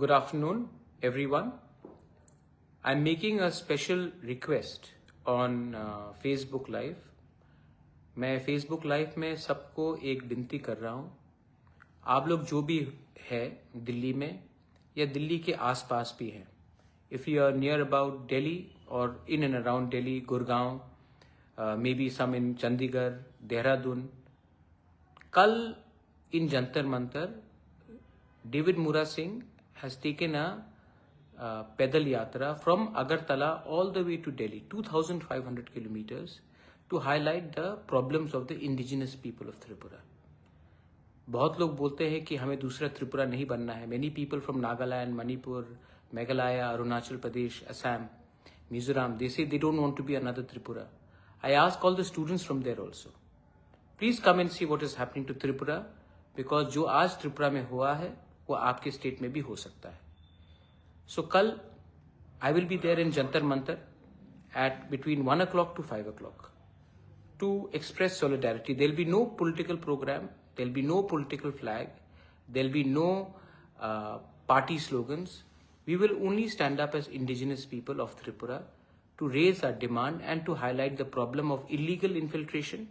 Good afternoon, everyone. I'm making a special request on Facebook Live. मैं Facebook Live में सबको एक विनती कर रहा हूँ. आप लोग जो भी है दिल्ली में या दिल्ली के आसपास भी हैं, if you are near about Delhi or in and around Delhi, Gurgaon, maybe some in Chandigarh, Dehradun, कल in Jantar Mantar, David Mura Singh has taken a pedal yatra from Agartala all the way to Delhi, 2,500 kilometers, to highlight the problems of the indigenous people of Tripura. बहुत लोग बोलते हैं कि हमें दूसरा त्रिपुरा नहीं बनना है. Many people from Nagaland, Manipur, Meghalaya, Arunachal Pradesh, Assam, Mizoram, they say they don't want to be another Tripura. I ask all the students from there also, please come and see what is happening to Tripura, because जो आज त्रिपुरा में हुआ है वो आपके state में भी हो सकता है. So कल I will be there in Jantar Mantar at between 1 o'clock to 5 o'clock to express solidarity. There will be no political program, there will be no political flag, there will be no party slogans. We will only stand up as indigenous people of Tripura to raise our demand and to highlight the problem of illegal infiltration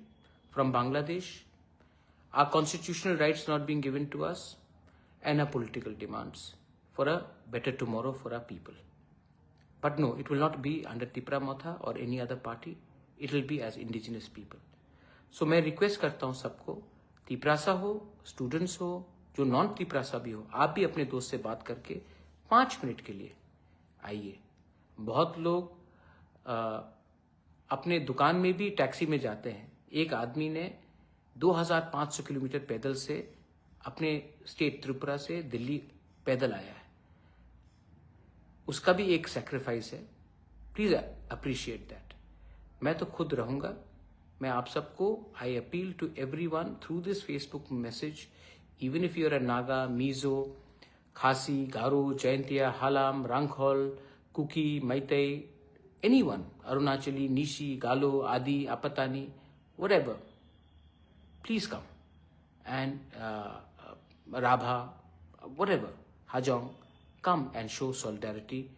from Bangladesh, our constitutional rights not being given to us, and our political demands for a better tomorrow for our people. But no, it will not be under Tipra Motha or any other party. It will be as indigenous people. So मैं request करता हूँ सबको, तिपरासा हो, students हो, जो non Tiprasa भी हो, आप भी अपने दोस्त से बात करके 5 मिनट के लिए आइए. बहुत लोग अपने दुकान में भी टैक्सी में जाते हैं. एक आदमी ने 2500 किलोमीटर पैदल से अपने स्टेट त्रिपुरा से दिल्ली पैदल आया है. उसका भी एक सैक्रिफाइस है. Please appreciate that. मैं तो खुद रहूंगा. मैं आप सबको I appeal to everyone through this Facebook message, even if you are a Naga, Mizo, Khasi, Garo, Jaintia, Halam, Rangkhol, Kuki, Meitei, anyone, Arunachali, Nishi, Galo, Adi, Apatani, whatever, please come. And Rabha, whatever, Hajong, come and show solidarity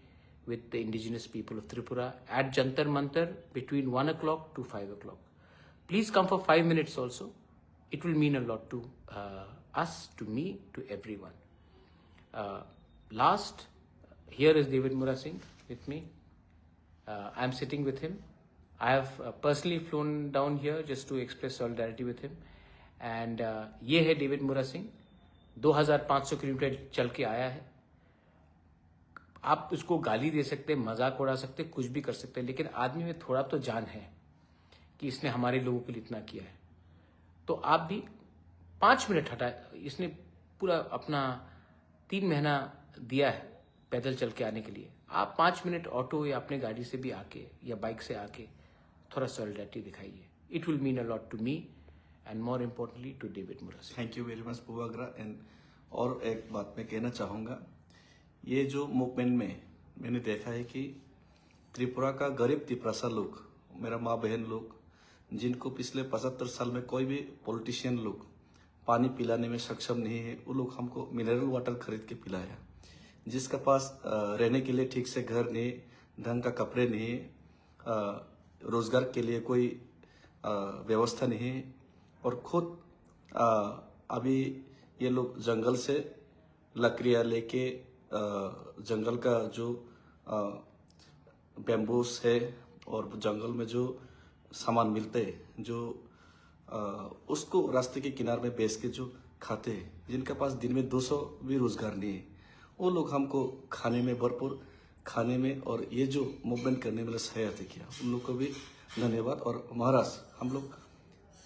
with the indigenous people of Tripura at Jantar Mantar between 1 o'clock to 5 o'clock. Please come for 5 minutes also. It will mean a lot to us, to me, to everyone. Last, here is David Mura Singh with me. I am sitting with him. I have personally flown down here just to express solidarity with him. And ये है David मुरा Singh, 2500 kilometre चल के आया है. आप उसको गाली दे सकते, मजाक उड़ा सकते, कुछ भी कर सकते हैं, लेकिन आदमी में थोड़ा तो जान है कि इसने हमारे लोगों के लिए इतना किया है. तो आप भी 5 मिनट हटा. इसने पूरा अपना 3 महीना दिया है पैदल चल के आने के लिए. आप 5 मिनट ऑटो या अपने गाड़ी से भी आके या बाइक से आके थोड़ा सॉलिडरिटी दिखाइए. It will mean a lot to me and more importantly to David Mura Singh. Thank you very much पुवाग्रा. एंड और एक बात मैं कहना चाहूँगा, ये जो मूवमेंट में मैंने देखा है कि त्रिपुरा का गरीब तिपरासा लोग, मेरा माँ बहन लोग, जिनको पिछले 75 साल में कोई भी पॉलिटिशियन लोग पानी पिलाने में सक्षम नहीं है, वो लोग हमको मिनरल वाटर खरीद के पिलाया. जिसका पास रहने के लिए ठीक से घर नहीं, ढंग का कपड़े नहीं, रोजगार के लिए कोई व्यवस्था नहीं, और खुद अभी ये लोग जंगल से लकड़ियाँ लेके जंगल का जो बैम्बूस है और जंगल में जो सामान मिलते हैं, जो उसको रास्ते के किनारे में बेच के जो खाते हैं, जिनके पास दिन में 200 भी रोजगार नहीं है, वो लोग हमको खाने में भरपूर खाने में और ये जो मूवमेंट करने में सहायता किया, उन लोग को भी धन्यवाद. और महाराज, हम लोग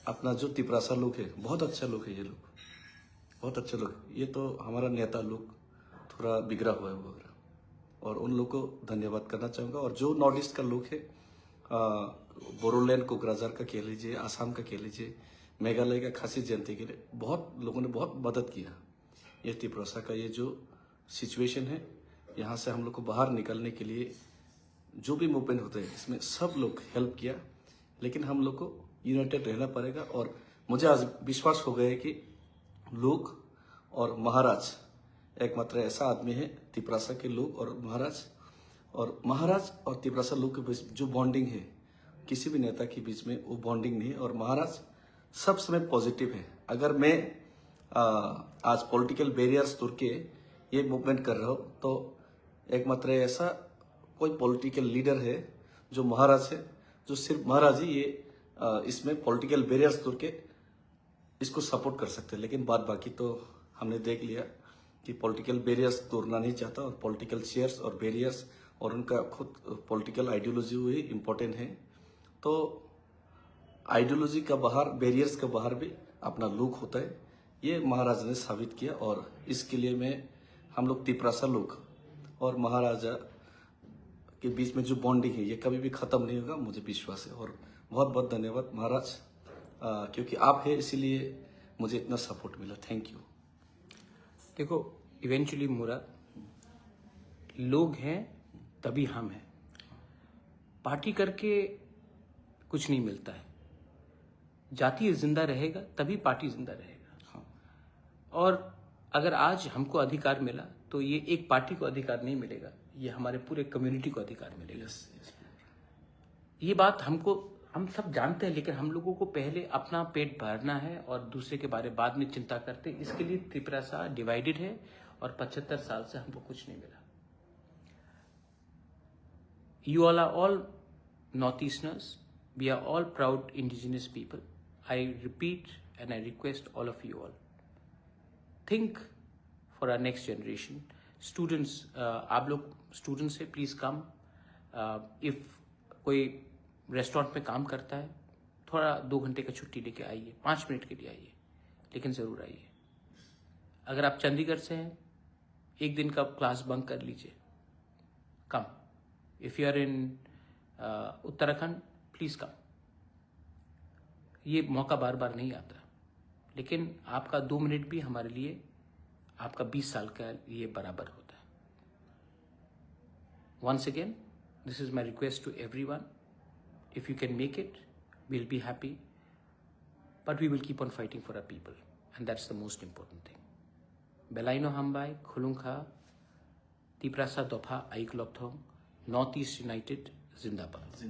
अपना जो तिपरासा लोग है, बहुत अच्छा लोग है, ये लोग बहुत अच्छे लोग. ये तो हमारा नेता लोग थोड़ा बिगड़ा हुआ है वगैरह, और उन लोग को धन्यवाद करना चाहूँगा. और जो नॉर्थ ईस्ट का लोग है, बोरोलैंड कोकराझार का कह लीजिए, आसाम का कह लीजिए, मेघालय का खासी जयंती के लिए बहुत लोगों ने बहुत मदद किया. ये तिपरासा का ये जो सिचुएशन है, यहाँ से हम लोग को बाहर निकलने के लिए जो भी मूवमेंट होते हैं, इसमें सब लोग हेल्प किया. लेकिन हम लोग को यूनाइटेड रहना पड़ेगा. और मुझे आज विश्वास हो गया है कि लोग और महाराज एकमात्र ऐसा आदमी है तिपरासा के लोग और महाराज और तिपरासा लोग के बीच जो बॉन्डिंग है, किसी भी नेता के बीच में वो बॉन्डिंग नहीं है। और महाराज सब समय पॉजिटिव है। अगर मैं आज पॉलिटिकल बैरियर्स तोड़ के ये मूवमेंट कर रहा हूँ तो एकमात्र ऐसा कोई पॉलिटिकल लीडर है जो महाराज है, जो सिर्फ महाराज ही ये इसमें पॉलिटिकल बैरियर्स तोड़ के इसको सपोर्ट कर सकते हैं। लेकिन बाकी तो हमने देख लिया कि पॉलिटिकल बैरियर्स तोड़ना नहीं चाहता, और पॉलिटिकल चेयर्स और बैरियर्स और उनका खुद पॉलिटिकल आइडियोलॉजी हुई इम्पोर्टेंट है। तो आइडियोलॉजी का बाहर, बैरियर्स का बाहर भी अपना लुक होता है, ये महाराजा ने साबित किया। और इसके लिए हम लोग तिपरासा लोग और महाराजा के बीच में जो बॉन्डिंग है ये कभी भी खत्म नहीं होगा, मुझे विश्वास है। और बहुत बहुत धन्यवाद महाराज, क्योंकि आप है इसीलिए मुझे इतना सपोर्ट मिला। Thank you. देखो, इवेंचुअली मुराद, लोग हैं तभी हम हैं। पार्टी करके कुछ नहीं मिलता है। जाति जिंदा रहेगा तभी पार्टी जिंदा रहेगा। हाँ। और अगर आज हमको अधिकार मिला तो ये एक पार्टी को अधिकार नहीं मिलेगा, ये हमारे पूरे कम्युनिटी को अधिकार मिलेगा। ये बात हम सब जानते हैं, लेकिन हम लोगों को पहले अपना पेट भरना है और दूसरे के बारे बाद में चिंता करते हैं। इसके लिए त्रिपुरा डिवाइडेड है और 75 साल से हमको कुछ नहीं मिला। You all are all Northeasterners. We are all proud indigenous people. I repeat and I request all of you all, think for our next generation. Students, आप लोग स्टूडेंट्स से प्लीज कम। इफ कोई रेस्टोरेंट में काम करता है, थोड़ा 2 घंटे का छुट्टी लेके आइए, 5 मिनट के लिए आइए, लेकिन जरूर आइए। अगर आप चंडीगढ़ से हैं, 1 दिन का क्लास बंक कर लीजिए, come. If you are in Uttarakhand, please come. ये मौका बार बार नहीं आता, लेकिन आपका 2 मिनट भी हमारे लिए आपका 20 साल का ये बराबर होता है। Once again, this is my request to everyone, if you can make it, we'll be happy, but we will keep on fighting for our people, and that's the most important thing. Belaino Hambai, Khulungkha, Tiprasa Dopha, Aiklopthong, Northeast United, Zindabad.